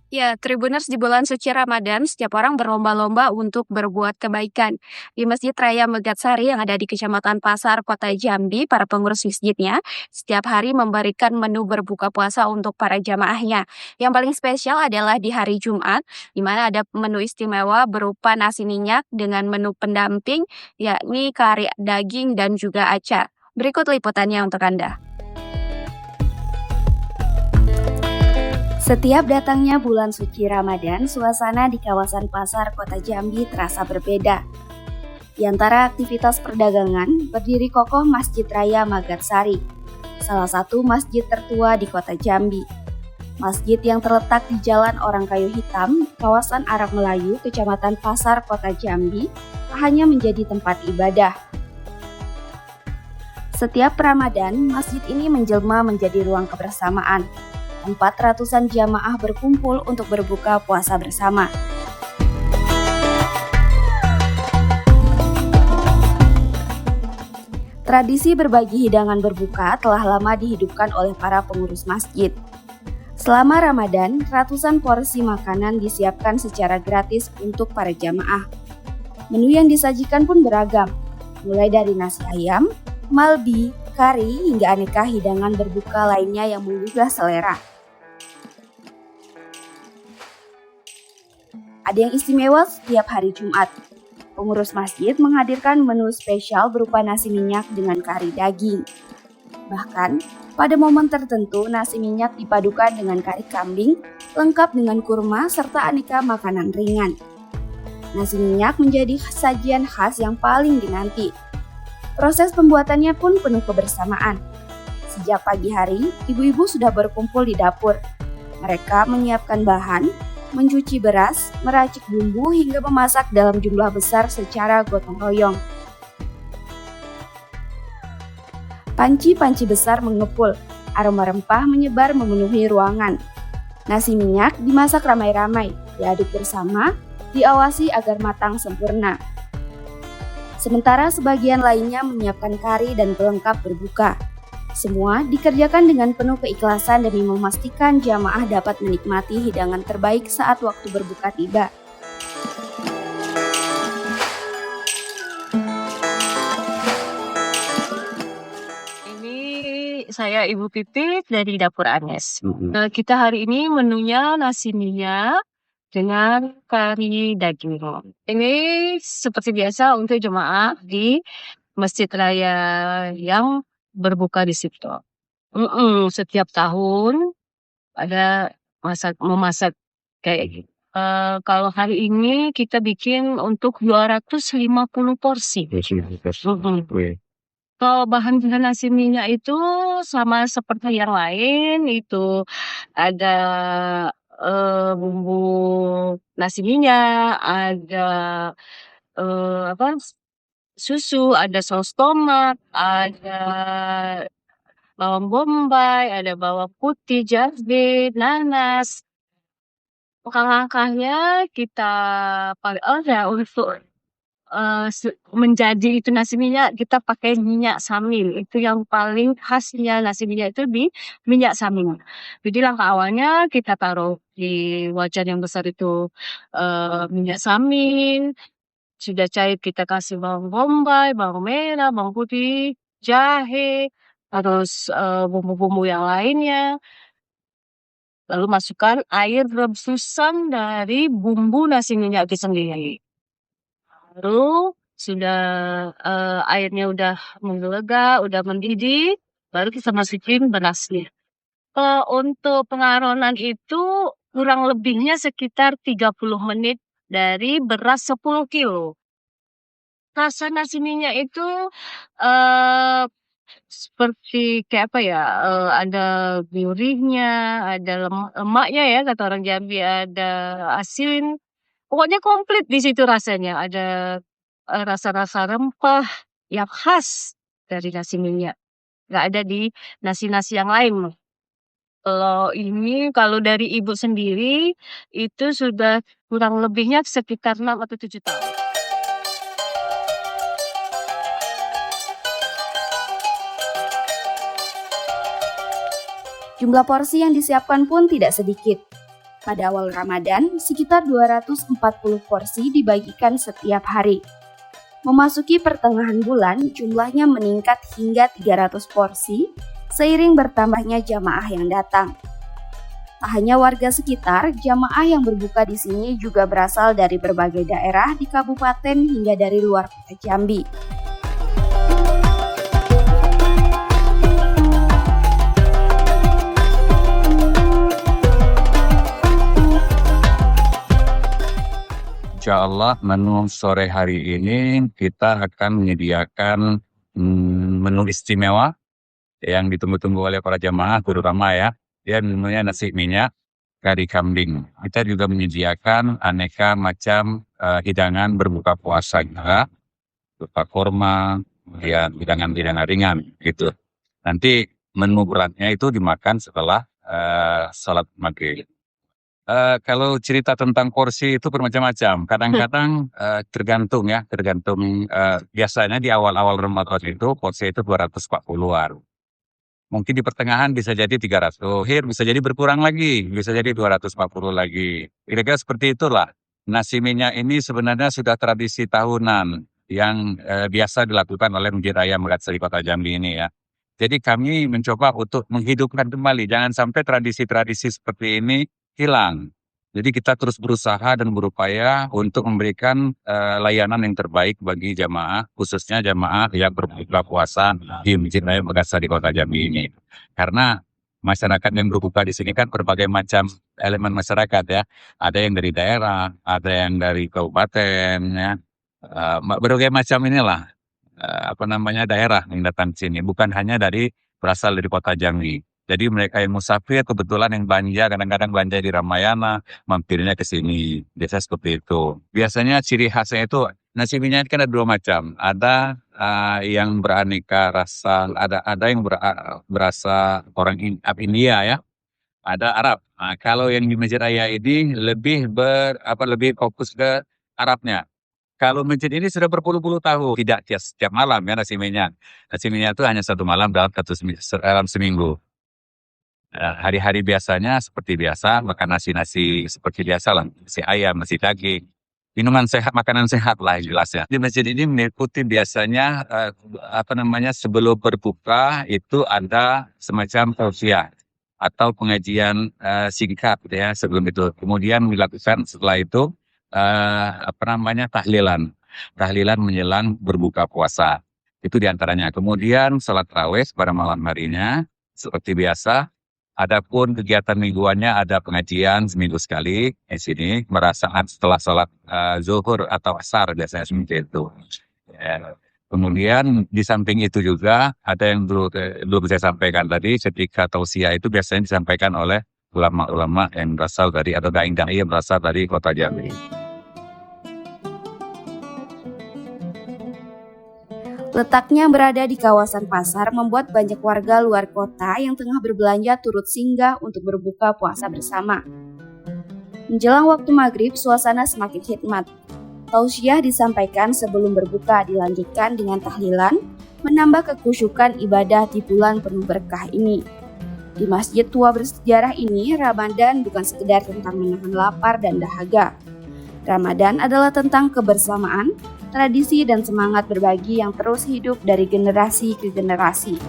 Ya, Tribuners di bulan suci Ramadan, setiap orang berlomba-lomba untuk berbuat kebaikan. Di Masjid Raya Megatsari yang ada di Kecamatan Pasar, Kota Jambi, para pengurus masjidnya setiap hari memberikan menu berbuka puasa untuk para jamaahnya. Yang paling spesial adalah di hari Jumat, di mana ada menu istimewa berupa nasi minyak dengan menu pendamping, yakni kari daging dan juga acar. Berikut liputannya untuk Anda. Setiap datangnya bulan suci Ramadan, suasana di kawasan pasar Kota Jambi terasa berbeda. Di antara aktivitas perdagangan, berdiri kokoh Masjid Raya Magatsari, salah satu masjid tertua di Kota Jambi. Masjid yang terletak di Jalan Orang Kayu Hitam, kawasan Arab Melayu, Kecamatan Pasar, Kota Jambi, tak hanya menjadi tempat ibadah. Setiap Ramadan, masjid ini menjelma menjadi ruang kebersamaan. Tempat ratusan jamaah berkumpul untuk berbuka puasa bersama. Tradisi berbagi hidangan berbuka telah lama dihidupkan oleh para pengurus masjid. Selama Ramadan, ratusan porsi makanan disiapkan secara gratis untuk para jamaah. Menu yang disajikan pun beragam, mulai dari nasi ayam, malbi, kari, hingga aneka hidangan berbuka lainnya yang menggugah selera. Ada yang istimewa setiap hari Jumat. Pengurus masjid menghadirkan menu spesial berupa nasi minyak dengan kari daging. Bahkan, pada momen tertentu nasi minyak dipadukan dengan kari kambing, lengkap dengan kurma serta aneka makanan ringan. Nasi minyak menjadi sajian khas yang paling dinanti. Proses pembuatannya pun penuh kebersamaan. Sejak pagi hari, ibu-ibu sudah berkumpul di dapur. Mereka menyiapkan bahan, mencuci beras, meracik bumbu hingga memasak dalam jumlah besar secara gotong royong. Panci-panci besar mengepul, aroma rempah menyebar memenuhi ruangan. Nasi minyak dimasak ramai-ramai, diaduk bersama, diawasi agar matang sempurna. Sementara sebagian lainnya menyiapkan kari dan pelengkap berbuka. Semua dikerjakan dengan penuh keikhlasan demi memastikan jamaah dapat menikmati hidangan terbaik saat waktu berbuka tiba. Ini saya Ibu Pipit dari Dapur Anes. Kita hari ini menunya nasi minyak dengan kari daging. Ini seperti biasa untuk jemaah di Masjid Raya yang berbuka di situ. Setiap tahun ada memasak kayak gitu. Kalau hari ini kita bikin untuk 250 porsi. Kalau bahan-bahan nasi minyak itu sama seperti yang lain, itu ada bumbu nasi minyak, ada susu, ada saus tomat, ada bawang bombay, ada bawang putih, cabai, nanas. Langkah-langkahnya kita untuk menjadi itu nasi minyak, kita pakai minyak samin. Itu yang paling khasnya nasi minyak itu di minyak samin. Jadi langkah awalnya kita taruh di wajan yang besar itu minyak samin. Sudah cair kita kasih bawang bombay, bawang merah, bawang putih, jahe, terus bumbu-bumbu yang lainnya. Lalu masukkan air rebusan dari bumbu nasi minyak itu sendiri. Baru sudah airnya udah menggelegak, udah mendidih, baru kita masukin berasnya. Untuk pengaronan itu kurang lebihnya sekitar 30 menit dari beras 10 kilo. Rasa nasi minyak itu seperti kayak apa ya, ada gurihnya, ada lemaknya ya kata orang Jambi, ada asin. Pokoknya komplit di situ rasanya. Ada rasa-rasa rempah yang khas dari nasi minyak. Nggak ada di nasi-nasi yang lain. Kalau dari ibu sendiri, itu sudah kurang lebihnya sekitar 6 atau 7 tahun. Jumlah porsi yang disiapkan pun tidak sedikit. Pada awal Ramadan, sekitar 240 porsi dibagikan setiap hari. Memasuki pertengahan bulan, jumlahnya meningkat hingga 300 porsi seiring bertambahnya jamaah yang datang. Tak hanya warga sekitar, jamaah yang berbuka di sini juga berasal dari berbagai daerah di kabupaten hingga dari luar kota Jambi. Insya Allah menu sore hari ini kita akan menyediakan menu istimewa yang ditunggu-tunggu oleh para jamaah terutama ya. Dia menunya nasi minyak, kari kambing. Kita juga menyediakan aneka macam hidangan berbuka puasa juga, berupa kurma, kemudian hidangan-hidangan ringan gitu. Nanti menu beratnya itu dimakan setelah salat maghrib. Kalau cerita tentang porsi itu bermacam-macam. Kadang-kadang tergantung biasanya di awal-awal Ramadan itu porsi itu 240-an. Mungkin di pertengahan bisa jadi 300, akhir bisa jadi berkurang lagi, bisa jadi 240 lagi. Kira-kira seperti itulah. Nasi minyak ini sebenarnya sudah tradisi tahunan yang biasa dilakukan oleh Masjid Raya Megatsari Kota Jambi ini ya. Jadi kami mencoba untuk menghidupkan kembali, jangan sampai tradisi-tradisi seperti ini hilang. Jadi kita terus berusaha dan berupaya untuk memberikan layanan yang terbaik bagi jamaah, khususnya jamaah yang berbuka puasa di Masjid Raya Megatsari Kota Jambi ini. Karena masyarakat yang berbuka di sini kan berbagai macam elemen masyarakat ya. Ada yang dari daerah, ada yang dari kabupaten ya. Berbagai macam inilah daerah yang datang ke sini, bukan hanya berasal dari Kota Jambi. Jadi mereka yang musafir kebetulan yang belanja, kadang-kadang belanja di Ramayana, mampirnya ke sini. Biasa seperti itu. Biasanya ciri khasnya itu nasi minyak kan ada dua macam. Ada yang beraneka rasa, ada yang berasa orang India ya. Ada Arab. Nah, kalau yang di Masjid Raya ini lebih fokus ke Arabnya. Kalau masjid ini sudah berpuluh-puluh tahun, tidak setiap malam ya nasi minyak. Nasi minyak itu hanya satu malam dalam seminggu. Hari-hari biasanya seperti biasa, makan nasi seperti biasa lah, nasi ayam, nasi daging, minuman sehat, makanan sehat lah jelasnya. Di masjid ini mengikuti biasanya sebelum berbuka itu ada semacam tausiah atau pengajian singkat ya sebelum itu. Kemudian dilakukan setelah itu tahlilan menjelang berbuka puasa. Itu diantaranya. Kemudian salat tarawih pada malam harinya seperti biasa. Adapun kegiatan mingguannya ada pengajian seminggu sekali di sini, merasakan setelah sholat zuhur atau asar biasanya seperti itu. Ya. Kemudian di samping itu juga ada yang belum saya sampaikan tadi, ketika tausiah itu biasanya disampaikan oleh ulama-ulama yang berasal dari atau dai-dai yang berasal dari Kota Jambi. Letaknya berada di kawasan pasar membuat banyak warga luar kota yang tengah berbelanja turut singgah untuk berbuka puasa bersama. Menjelang waktu maghrib, suasana semakin khidmat. Tausiah disampaikan sebelum berbuka dilanjutkan dengan tahlilan, menambah kekhusyukan ibadah di bulan penuh berkah ini. Di masjid tua bersejarah ini, Ramadan bukan sekedar tentang menahan lapar dan dahaga. Ramadan adalah tentang kebersamaan, tradisi dan semangat berbagi yang terus hidup dari generasi ke generasi.